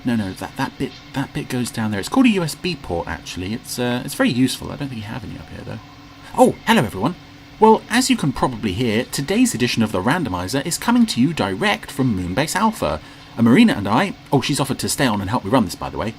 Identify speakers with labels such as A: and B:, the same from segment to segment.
A: No, that bit goes down there. It's called a USB port, actually. It's very useful. I don't think you have any up here, though. Oh, hello, everyone. Well, as you can probably hear, today's edition of the Randomiser is coming to you direct from Moonbase Alpha. Marina and I... Oh, she's offered to stay on and help me run this, by the way.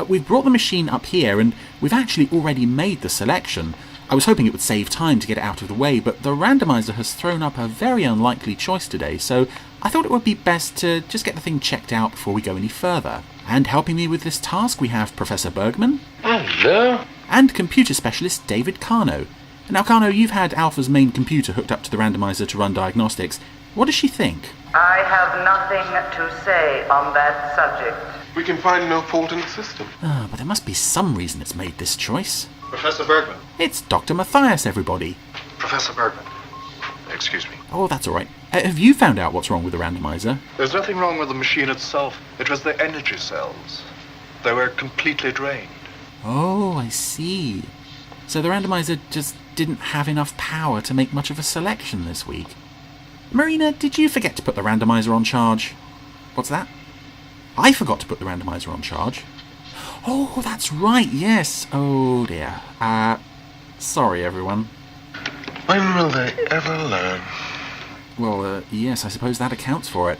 A: We've brought the machine up here, and we've actually already made the selection. I was hoping it would save time to get it out of the way, but the Randomiser has thrown up a very unlikely choice today, so I thought it would be best to just get the thing checked out before we go any further. And helping me with this task we have Professor Bergman.
B: Hello.
A: And computer specialist David Carno. Now, Carno, you've had Alpha's main computer hooked up to the Randomiser to run diagnostics. What does she think?
C: I have nothing to say on that subject.
B: We can find no fault in the system.
A: But there must be some reason it's made this choice.
B: Professor Bergman.
A: It's Dr. Matthias, everybody.
B: Professor Bergman. Excuse me.
A: Oh, that's all right. Have you found out what's wrong with the Randomiser?
B: There's nothing wrong with the machine itself. It was the energy cells. They were completely drained.
A: Oh, I see. So the Randomiser just didn't have enough power to make much of a selection this week. Marina, did you forget to put the Randomiser on charge? What's that? I forgot to put the Randomiser on charge. Oh, that's right, yes. Oh, dear. Sorry, everyone.
B: When will they ever learn?
A: Well, yes, I suppose that accounts for it.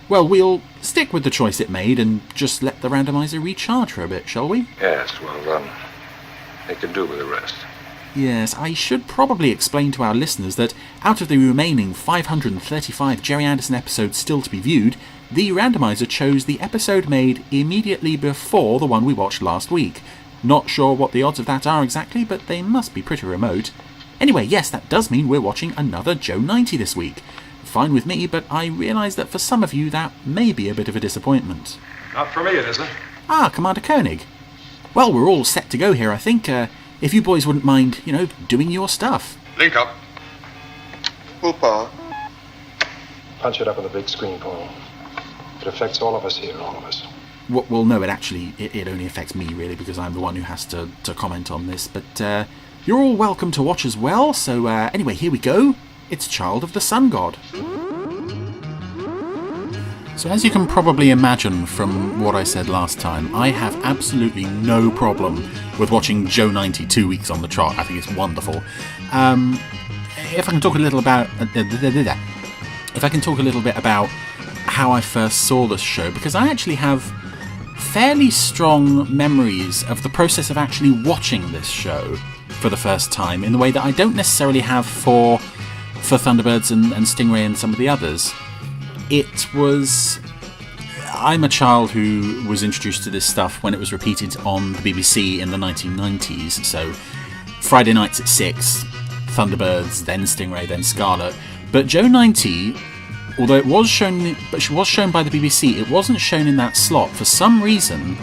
A: Well, we'll stick with the choice it made and just let the Randomiser recharge for a bit, shall we?
D: Yes, well, they can do with the rest.
A: Yes, I should probably explain to our listeners that out of the remaining 535 Jerry Anderson episodes still to be viewed, the Randomiser chose the episode made immediately before the one we watched last week. Not sure what the odds of that are exactly, but they must be pretty remote. Anyway, yes, that does mean we're watching another Joe 90 this week. Fine with me, but I realise that for some of you that may be a bit of a disappointment.
D: Not for me, it isn't.
A: Ah, Commander Koenig. Well, we're all set to go here, I think. If you boys wouldn't mind, doing your stuff.
B: Link up. Whoop-ah.
E: Punch it up on the big screen, Paul. It affects all of us here, all of us.
A: Well, no, it only affects me, really, because I'm the one who has to comment on this. But you're all welcome to watch as well, so anyway, here we go. It's Child of the Sun God. So as you can probably imagine from what I said last time, I have absolutely no problem with watching Joe 90 2 weeks on the trot. I think it's wonderful. If I can talk a little bit about how I first saw this show, because I actually have fairly strong memories of the process of actually watching this show for the first time in the way that I don't necessarily have for Thunderbirds and Stingray and some of the others. I'm a child who was introduced to this stuff when it was repeated on the BBC in the 1990s, so Friday nights at 6, Thunderbirds, then Stingray, then Scarlet. But Joe 90, although it was shown by the BBC, it wasn't shown in that slot. For some reason,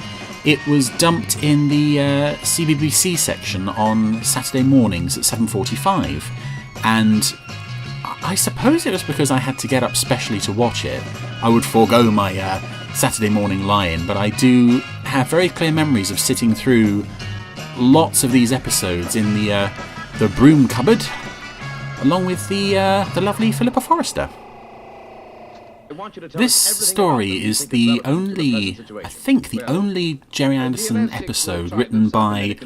A: it was dumped in the CBBC section on Saturday mornings at 7:45, and I suppose it was because I had to get up specially to watch it. I would forego my Saturday morning lie-in, but I do have very clear memories of sitting through lots of these episodes in the broom cupboard, along with the lovely Philippa Forrester. This story is the only Jerry Anderson episode written by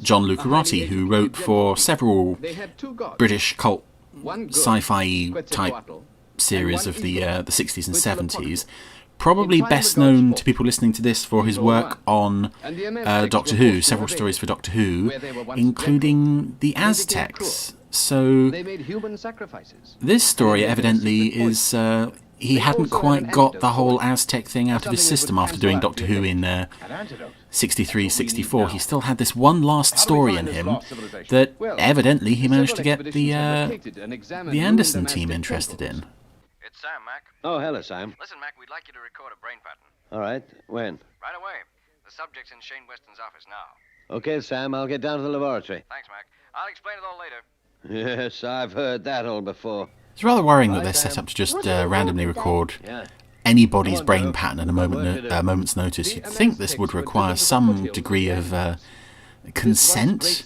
A: John Lucarotti, who wrote for several British cult sci-fi type series of the 60s and 70s. Probably best known to people listening to this for his work on Doctor Who, several stories for Doctor Who, including the Aztecs. So this story evidently is he hadn't quite got the whole Aztec thing out of his system after doing Doctor Who in 63, 64. He still had this one last story in him that evidently he managed to get the Anderson team interested in.
F: It's Sam, Mac.
G: Oh, hello, Sam.
F: Listen, Mac, we'd like you to record a brain pattern.
G: All right. When?
F: Right away. The subject's in Shane Weston's office now.
G: Okay, Sam, I'll get down to the laboratory.
F: Thanks, Mac. I'll explain it all later.
G: Yes, I've heard that all before.
A: It's rather worrying that they're set up to just randomly record anybody's brain pattern at a moment's notice. You'd think this would require some degree of consent.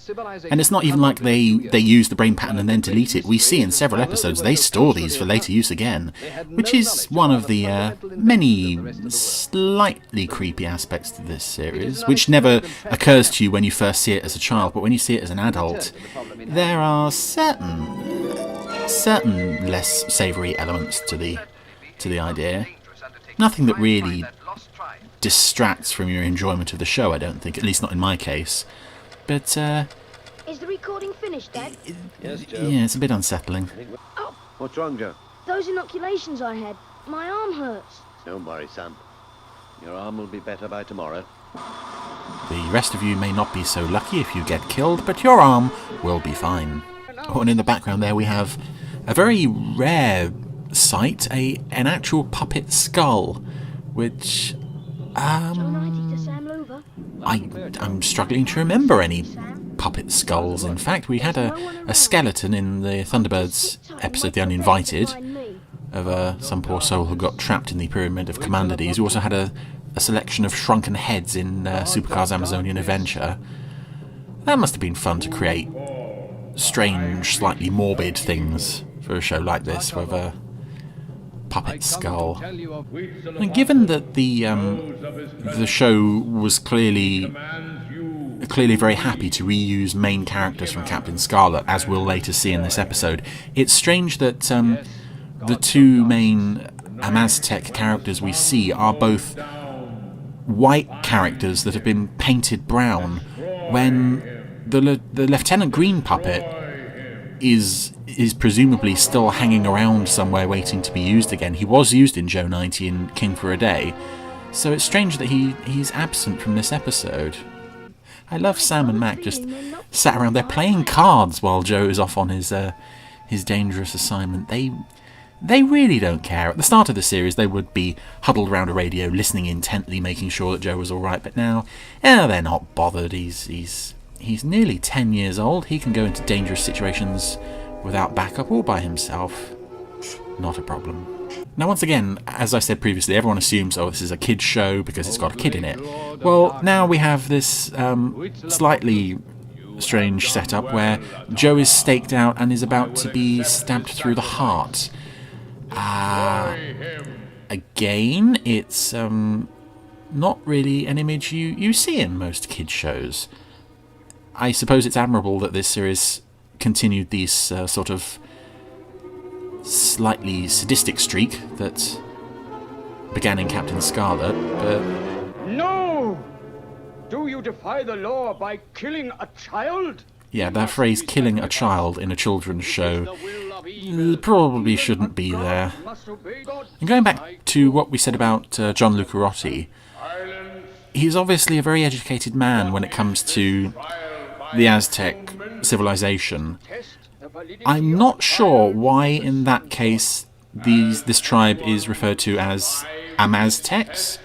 A: And it's not even like they use the brain pattern and then delete it. We see in several episodes they store these for later use again, which is one of the many slightly creepy aspects to this series, which never occurs to you when you first see it as a child, but when you see it as an adult, there are certain less savoury elements to the idea. Nothing that really distracts from your enjoyment of the show, I don't think, at least not in my case. But,
H: is the recording finished, Dad?
G: Yes, Joe.
A: Yeah, it's a bit unsettling.
H: Oh,
G: What's wrong, Joe?
H: those inoculations I had. My arm hurts.
G: Don't worry, son. Your arm will be better by tomorrow.
A: The rest of you may not be so lucky if you get killed, but your arm will be fine. Oh, and in the background there we have a very rare sight, an actual puppet skull, which I'm struggling to remember any puppet skulls. In fact, we had a skeleton in the Thunderbirds episode, The Uninvited, of some poor soul who got trapped in the Pyramid of Commandades. We also had a selection of shrunken heads in Supercar's Amazonian Adventure. That must have been fun to create strange, slightly morbid things for a show like this with a puppet skull. And given that the show was clearly very happy to reuse main characters from Captain Scarlet, as we'll later see in this episode, it's strange that the two main Amaztec characters we see are both white characters that have been painted brown, when the Lieutenant Green puppet is presumably still hanging around somewhere waiting to be used again. He was used in Joe 90 and King for a Day, so it's strange that he's absent from this episode. I love Sam and Mac just sat around there playing cards while Joe is off on his dangerous assignment. They really don't care. At the start of the series, they would be huddled around a radio, listening intently, making sure that Joe was all right. But now, they're not bothered. He's nearly 10 years old. He can go into dangerous situations without backup or by himself. Not a problem. Now, once again, as I said previously, everyone assumes, oh, this is a kid's show because it's got a kid in it. Well, now we have this slightly strange setup where Joe is staked out and is about to be stabbed through the heart. Again, it's not really an image you see in most kids' shows. I suppose it's admirable that this series continued this sort of slightly sadistic streak that began in Captain Scarlet, but...
I: No! Do you defy the law by killing a child?
A: Yeah, that phrase, killing a child in a children's show, probably shouldn't be there. And going back to what we said about John Lucarotti, he's obviously a very educated man when it comes to the Aztec civilization. I'm not sure why, in that case, this tribe is referred to as Amaztecs,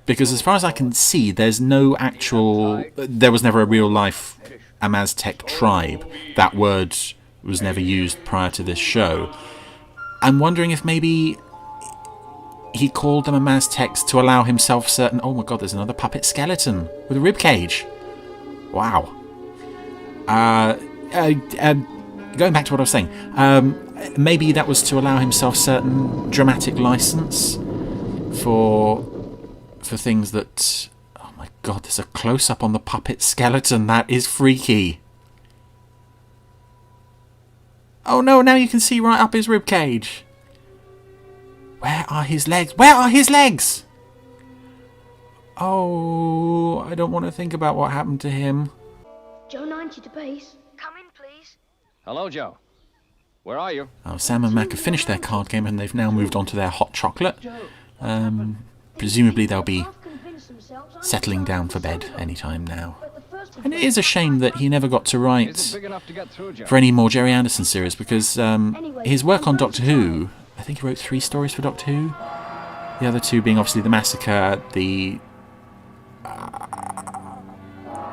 A: because as far as I can see, there was never a real-life Amaztec tribe. That word was never used prior to this show. I'm wondering if maybe he called them Amaztecs to allow himself certain... Oh my god, there's another puppet skeleton with a ribcage. Wow. Going back to what I was saying, maybe that was to allow himself certain dramatic license for things that... Oh my god, there's a close-up on the puppet skeleton. That is freaky. Oh no, now you can see right up his ribcage. Where are his legs? Where are his legs? Oh, I don't want to think about what happened to him.
H: Joe 90 to base.
C: Come in, please.
I: Hello, Joe. Where are you?
A: Oh, Sam and Mac have finished their card game and they've now moved on to their hot chocolate. Presumably they'll be settling down for bed any time now. And it is a shame that he never got to write for any more Jerry Anderson series, because his work on Doctor Who, I think he wrote 3 stories for Doctor Who. The other 2 being obviously The Massacre, the...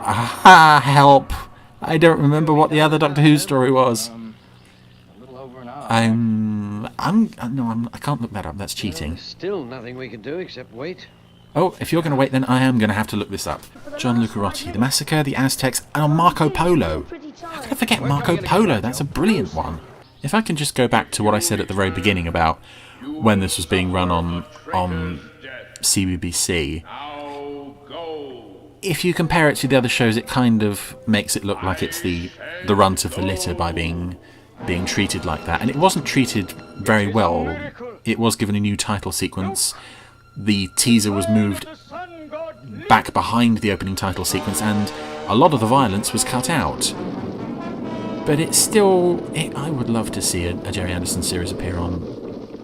A: help! I don't remember what the other Doctor Who story was. I can't look that up. That's cheating.
G: There's still nothing we can do except wait.
A: Oh, if you're going to wait, then I am going to have to look this up. John Lucarotti, The Massacre, The Aztecs, and Marco Polo. How could I forget Marco Polo? That's a brilliant one. If I can just go back to what I said at the very beginning about when this was being run on CBBC, if you compare it to the other shows, it kind of makes it look like it's the runt of the litter by being treated like that. And it wasn't treated very well. It was given a new title sequence. The teaser was moved back behind the opening title sequence, and a lot of the violence was cut out. But it's still... I would love to see a Gerry Anderson series appear on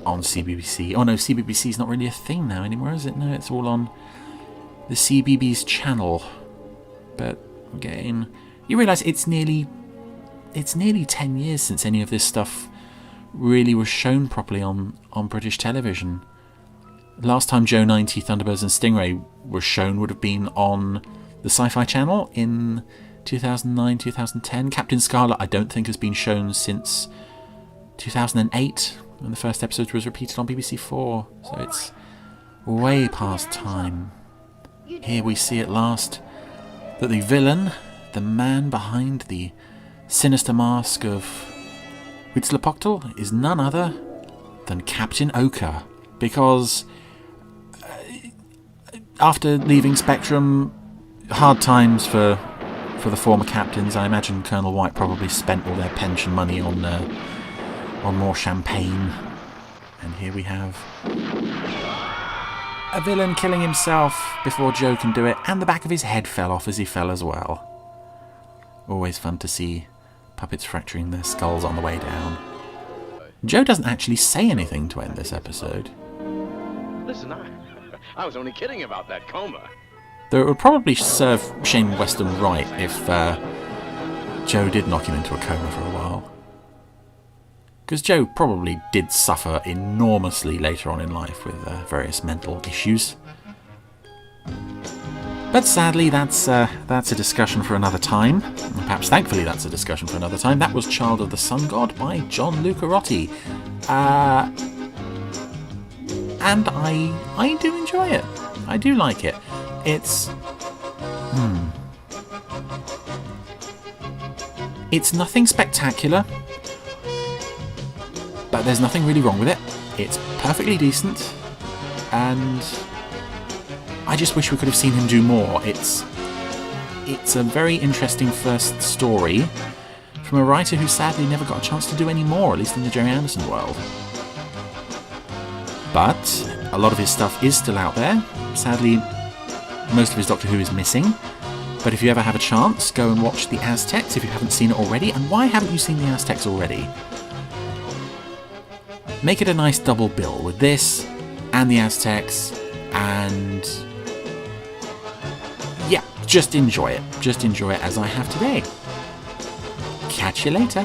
A: CBBC. Oh no, CBBC's not really a thing now anymore, is it? No, it's all on the CBBS channel. But again, you realise it's nearly 10 years since any of this stuff really was shown properly on British television. Last time Joe 90, Thunderbirds and Stingray was shown would have been on the Sci-Fi Channel in 2009, 2010. Captain Scarlet I don't think has been shown since 2008, when the first episode was repeated on BBC 4, so it's way past time. Here we see at last that the villain, the man behind the sinister mask of Huitzilopochtli, is none other than Captain Ochre, because after leaving Spectrum, hard times for the former captains. I imagine Colonel White probably spent all their pension money on more champagne. And here we have a villain killing himself before Joe can do it, and the back of his head fell off as he fell as well. Always fun to see puppets fracturing their skulls on the way down. Joe doesn't actually say anything to end this episode.
G: Listen, I was only kidding about that coma.
A: Though it would probably serve Shane Weston right if Joe did knock him into a coma for a while. Because Joe probably did suffer enormously later on in life with various mental issues. But sadly, that's a discussion for another time. Perhaps thankfully that's a discussion for another time. That was Child of the Sun God by John Lucarotti. And I do enjoy it. I do like it. It's... It's nothing spectacular, but there's nothing really wrong with it. It's perfectly decent, and I just wish we could have seen him do more. It's a very interesting first story from a writer who sadly never got a chance to do any more, at least in the Gerry Anderson world. But a lot of his stuff is still out there. Sadly, most of his Doctor Who is missing. But if you ever have a chance, go and watch The Aztecs if you haven't seen it already. And why haven't you seen The Aztecs already? Make it a nice double bill with this and The Aztecs, and yeah, just enjoy it. Just enjoy it as I have today. Catch you later.